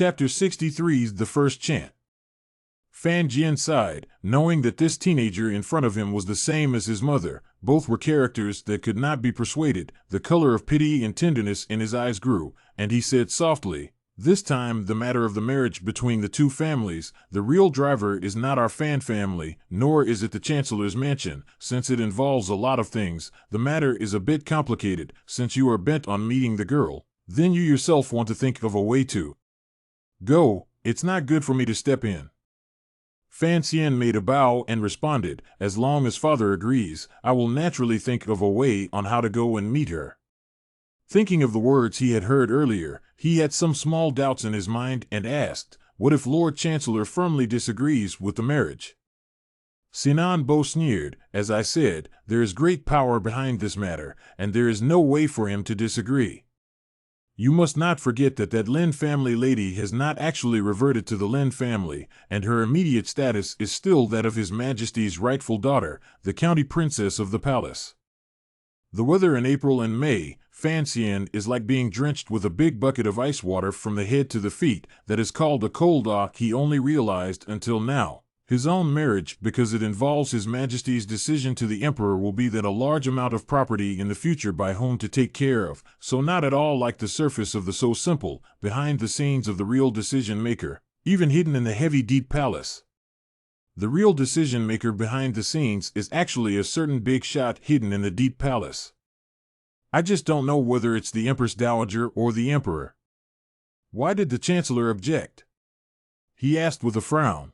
Chapter 63, The First Chant. Fan Jian sighed, knowing that this teenager in front of him was the same as his mother. Both were characters that could not be persuaded. The color of pity and tenderness in his eyes grew, and he said softly, "This time the matter of the marriage between the two families, the real driver is not our Fan family, nor is it the Chancellor's mansion, since it involves a lot of things. The matter is a bit complicated, since you are bent on meeting the girl. Then you yourself want to think of a way to go. It's not good for me to step in." Fan Xian made a bow and responded, "As long as father agrees, I will naturally think of a way on how to go and meet her." Thinking of the words he had heard earlier, he had some small doubts in his mind and asked, "What if Lord Chancellor firmly disagrees with the marriage?" Sinan Bo sneered, "As I said, there is great power behind this matter, and there is no way for him to disagree. You must not forget that Lin family lady has not actually reverted to the Lin family, and her immediate status is still that of His Majesty's rightful daughter, the county princess of the palace. The weather in April and May, Fan Xian, is like being drenched with a big bucket of ice water from the head to the feet. That is called a cold dock. He only realized until now. His own marriage, because it involves His Majesty's decision to the Emperor, will be that a large amount of property in the future by whom to take care of, so not at all like the surface of the so simple, behind the scenes of the real decision-maker, even hidden in the heavy deep palace. The real decision-maker behind the scenes is actually a certain big shot hidden in the deep palace. I just don't know whether it's the Empress Dowager or the Emperor." "Why did the Chancellor object?" he asked with a frown.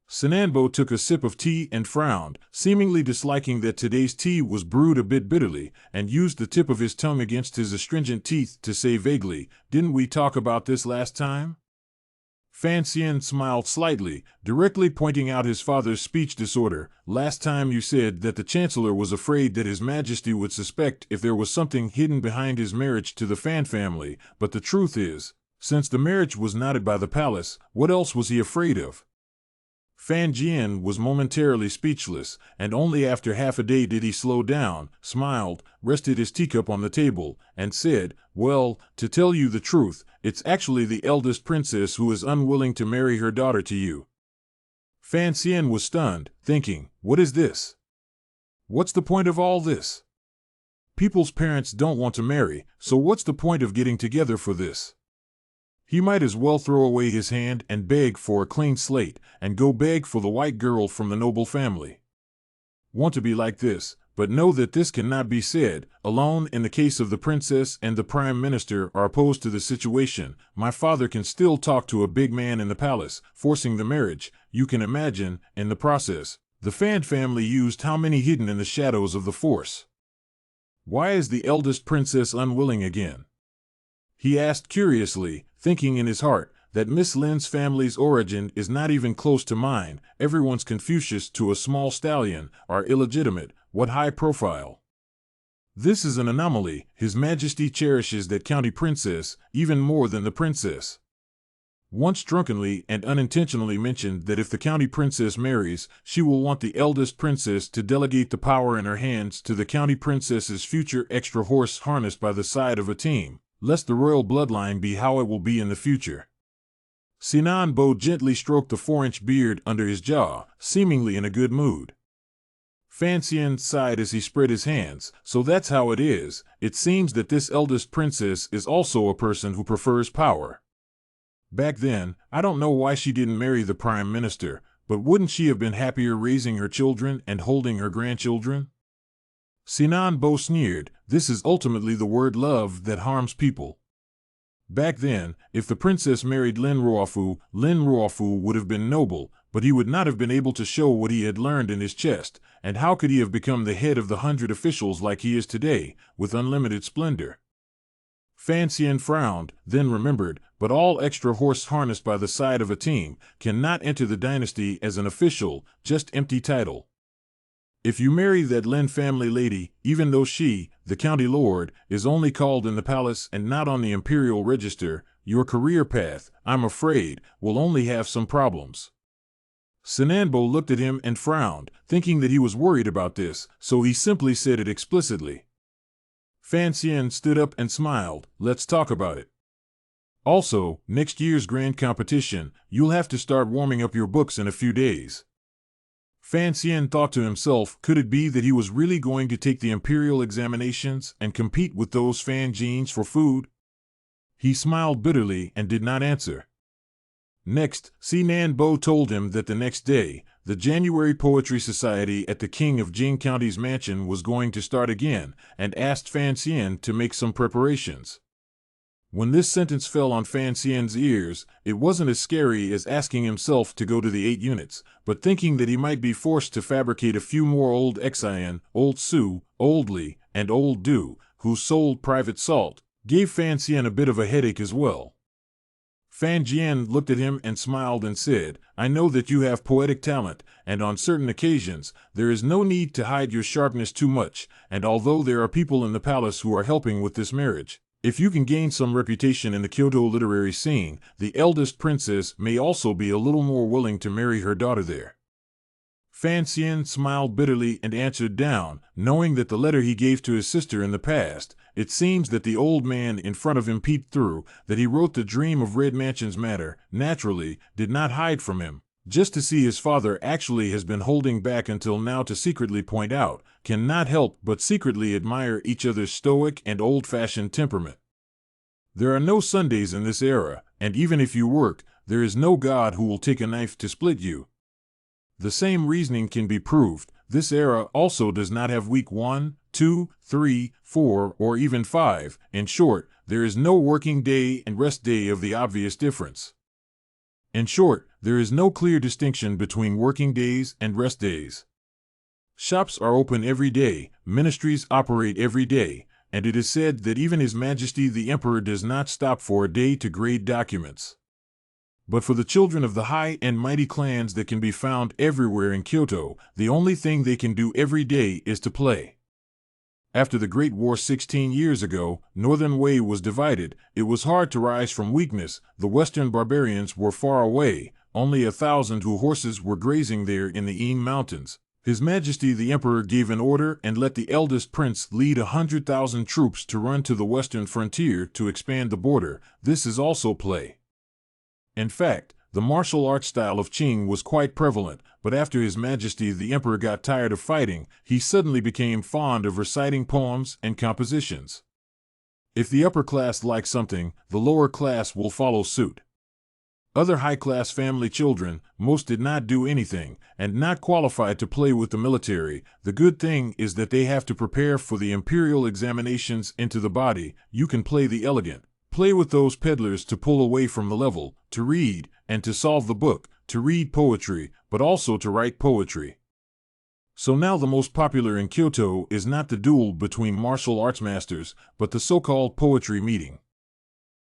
Sananbo took a sip of tea and frowned, seemingly disliking that today's tea was brewed a bit bitterly, and used the tip of his tongue against his astringent teeth to say vaguely, "Didn't we talk about this last time?" Fan Xian smiled slightly, directly pointing out his father's speech disorder. "Last time you said that the Chancellor was afraid that His Majesty would suspect if there was something hidden behind his marriage to the Fan family, but the truth is, since the marriage was knotted by the palace, what else was he afraid of?" Fan Jian was momentarily speechless, and only after half a day did he slow down, smiled, rested his teacup on the table, and said, "Well, to tell you the truth, it's actually the eldest princess who is unwilling to marry her daughter to you." Fan Xian was stunned, thinking, "What is this? What's the point of all this? People's parents don't want to marry, so what's the point of getting together for this? He might as well throw away his hand and beg for a clean slate, and go beg for the white girl from the noble family. Want to be like this, but know that this cannot be said. Alone in the case of the princess and the prime minister are opposed to the situation. My father can still talk to a big man in the palace, forcing the marriage. You can imagine, in the process, the Fan family used how many hidden in the shadows of the force. Why is the eldest princess unwilling again?" he asked curiously, thinking in his heart that Miss Lin's family's origin is not even close to mine. Everyone's Confucius to a small stallion are illegitimate. What high profile! This is an anomaly. His Majesty cherishes that county princess even more than the princess. Once drunkenly and unintentionally mentioned that if the county princess marries, she will want the eldest princess to delegate the power in her hands to the county princess's future extra horse harnessed by the side of a team, lest the royal bloodline be how it will be in the future. Sinan Bo gently stroked the 4-inch beard under his jaw, seemingly in a good mood. Fan Xian sighed as he spread his hands. "So that's how it is. It seems that this eldest princess is also a person who prefers power. Back then, I don't know why she didn't marry the prime minister, but wouldn't she have been happier raising her children and holding her grandchildren?" Sinan Bo sneered. "This is ultimately the word love that harms people. Back then, if the princess married Lin Ruofu would have been noble, but he would not have been able to show what he had learned in his chest, and how could he have become the head of the 100 officials like he is today, with unlimited splendor?" Fan Xian frowned, then remembered, but all extra horse harnessed by the side of a team cannot enter the dynasty as an official, just empty title. If you marry that Lin family lady, even though she, the county lord, is only called in the palace and not on the imperial register, your career path, I'm afraid, will only have some problems. Sananbo looked at him and frowned, thinking that he was worried about this, so he simply said it explicitly. Fan Xian stood up and smiled. "Let's talk about it." Also, next year's grand competition, you'll have to start warming up your books in a few days. Fan Xian thought to himself, could it be that he was really going to take the imperial examinations and compete with those Fan Jeans for food? He smiled bitterly and did not answer. Next, Si Nan Bo told him that the next day, the January Poetry Society at the King of Jing County's mansion was going to start again, and asked Fan Xian to make some preparations. When this sentence fell on Fan Xian's ears, it wasn't as scary as asking himself to go to the 8 units, but thinking that he might be forced to fabricate a few more old Xian, old Su, old Li, and old Du, who sold private salt, gave Fan Xian a bit of a headache as well. Fan Jian looked at him and smiled and said, I know that you have poetic talent, and on certain occasions, there is no need to hide your sharpness too much, and although there are people in the palace who are helping with this marriage, if you can gain some reputation in the Kyoto literary scene, the eldest princess may also be a little more willing to marry her daughter there. Fan Xian smiled bitterly and answered down, knowing that the letter he gave to his sister in the past, it seems that the old man in front of him peeped through, that he wrote the dream of Red Mansion's matter, naturally, did not hide from him, just to see his father actually has been holding back until now to secretly point out, cannot help but secretly admire each other's stoic and old-fashioned temperament. There are no Sundays in this era, and even if you work, there is no God who will take a knife to split you. The same reasoning can be proved. This era also does not have week 1, 2, 3, 4, or even 5. In short, there is no working day and rest day of the obvious difference. In short, there is no clear distinction between working days and rest days. Shops are open every day, ministries operate every day, and it is said that even His Majesty the Emperor does not stop for a day to grade documents. But for the children of the high and mighty clans that can be found everywhere in Kyoto, the only thing they can do every day is to play. After the Great War 16 years ago, Northern Wei was divided. It was hard to rise from weakness. The Western barbarians were far away. Only 1,000 horses were grazing there in the Yin Mountains. His Majesty the Emperor gave an order and let the eldest prince lead 100,000 troops to run to the western frontier to expand the border. This is also play. In fact, the martial arts style of Qing was quite prevalent, but after His Majesty the Emperor got tired of fighting, he suddenly became fond of reciting poems and compositions. If the upper class likes something, the lower class will follow suit. Other high-class family children, most did not do anything, and not qualified to play with the military. The good thing is that they have to prepare for the imperial examinations into the body. You can play the elegant. Play with those peddlers to pull away from the level, to read, and to solve the book, to read poetry, but also to write poetry. So now the most popular in Kyoto is not the duel between martial arts masters, but the so-called poetry meeting.